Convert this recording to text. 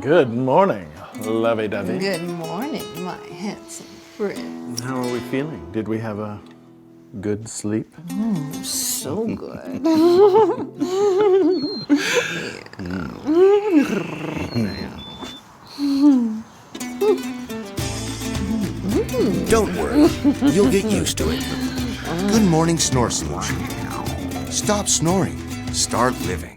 Good morning, lovey-dovey. Good morning, my handsome friend. How are we feeling? Did we have a good sleep? So good. Don't worry, you'll get used to it. Good Morning Snore Solution. Stop snoring, start living.